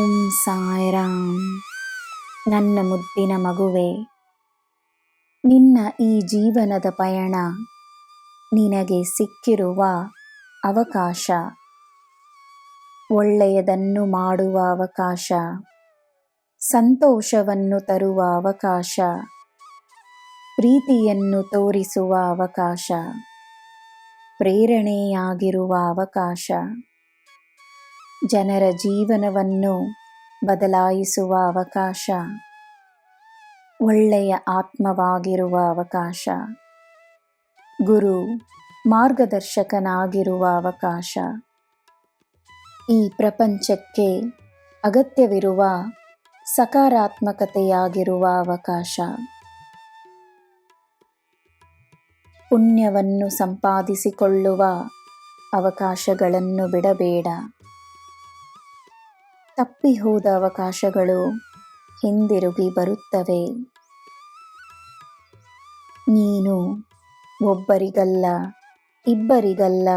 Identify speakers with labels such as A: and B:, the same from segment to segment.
A: ಓಂ ಸಾಯಿರಾಮ್. ನನ್ನ ಮುದ್ದಿನ ಮಗುವೆ, ನಿನ್ನ ಈ ಜೀವನದ ಪಯಣ ನಿನಗೆ ಸಿಕ್ಕಿರುವ ಅವಕಾಶ, ಒಳ್ಳೆಯದನ್ನು ಮಾಡುವ ಅವಕಾಶ, ಸಂತೋಷವನ್ನು ತರುವ ಅವಕಾಶ, ಪ್ರೀತಿಯನ್ನು ತೋರಿಸುವ ಅವಕಾಶ, ಪ್ರೇರಣೆಯಾಗಿರುವ ಅವಕಾಶ, ಜನರ ಜೀವನವನ್ನು ಬದಲಾಯಿಸುವ ಅವಕಾಶ, ಒಳ್ಳೆಯ ಆತ್ಮವಾಗಿರುವ ಅವಕಾಶ, ಗುರು ಮಾರ್ಗದರ್ಶಕನಾಗಿರುವ ಅವಕಾಶ, ಈ ಪ್ರಪಂಚಕ್ಕೆ ಅಗತ್ಯವಿರುವ ಸಕಾರಾತ್ಮಕತೆಯಾಗಿರುವ ಅವಕಾಶ, ಪುಣ್ಯವನ್ನು ಸಂಪಾದಿಸಿಕೊಳ್ಳುವ ಅವಕಾಶಗಳನ್ನು ಬಿಡಬೇಡ. ತಪ್ಪಿ ಹೋದ ಅವಕಾಶಗಳು ಹಿಂದಿರುಗಿ ಬರುತ್ತವೆ. ನೀನು ಒಬ್ಬರಿಗಲ್ಲ, ಇಬ್ಬರಿಗಲ್ಲ,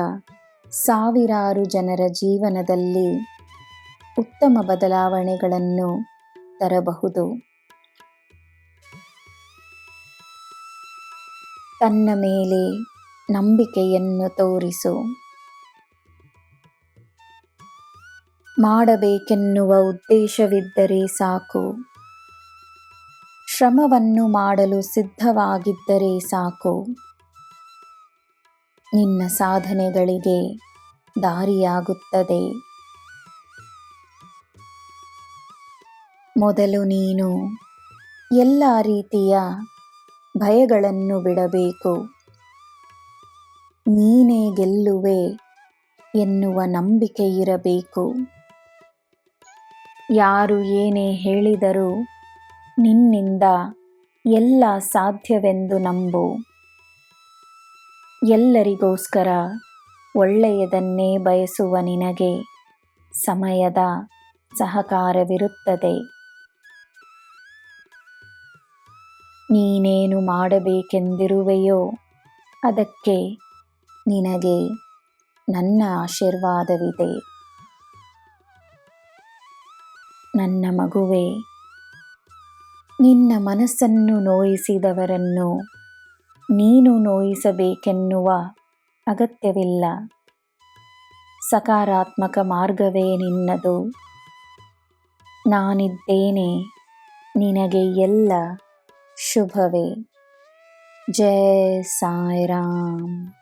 A: ಸಾವಿರಾರು ಜನರ ಜೀವನದಲ್ಲಿ ಉತ್ತಮ ಬದಲಾವಣೆಗಳನ್ನು ತರಬಹುದು. ತನ್ನ ಮೇಲೆ ನಂಬಿಕೆಯನ್ನು ತೋರಿಸು. ಮಾಡಬೇಕೆನ್ನುವ ಉದ್ದೇಶವಿದ್ದರೆ ಸಾಕು. ಶ್ರಮವನ್ನು ಮಾಡಲು ಸಿದ್ಧವಾಗಿದ್ದರೆ ಸಾಕು. ನಿನ್ನ ಸಾಧನೆಗಳಿಗೆ ದಾರಿಯಾಗುತ್ತದೆ. ಮೊದಲು ನೀನು ಎಲ್ಲ ರೀತಿಯ ಭಯಗಳನ್ನು ಬಿಡಬೇಕು. ನೀನೇ ಗೆಲ್ಲುವೆ ಎನ್ನುವ ನಂಬಿಕೆ ಇರಬೇಕು. ಯಾರು ಏನೇ ಹೇಳಿದರೂ ನಿನ್ನಿಂದ ಎಲ್ಲ ಸಾಧ್ಯವೆಂದು ನಂಬು. ಎಲ್ಲರಿಗೋಸ್ಕರ ಒಳ್ಳೆಯದನ್ನೇ ಬಯಸುವ ನಿನಗೆ ಸಮಯದ ಸಹಕಾರವಿರುತ್ತದೆ. ನೀನೇನು ಮಾಡಬೇಕೆಂದಿರುವೆಯೋ ಅದಕ್ಕೆ ನಿನಗೆ ನನ್ನ ಆಶೀರ್ವಾದವಿದೆ. ನನ್ನ ಮಗುವೆ, ನಿನ್ನ ಮನಸ್ಸನ್ನು ನೋಯಿಸಿದವರನ್ನು ನೀನು ನೋಯಿಸಬೇಕೆನ್ನುವ ಅಗತ್ಯವಿಲ್ಲ. ಸಕಾರಾತ್ಮಕ ಮಾರ್ಗವೇ ನಿನ್ನದು. ನಾನಿದ್ದೇನೆ, ನಿನಗೆ ಎಲ್ಲ ಶುಭವೇ. ಜೈ ಸಾಯಿರಾಮ್.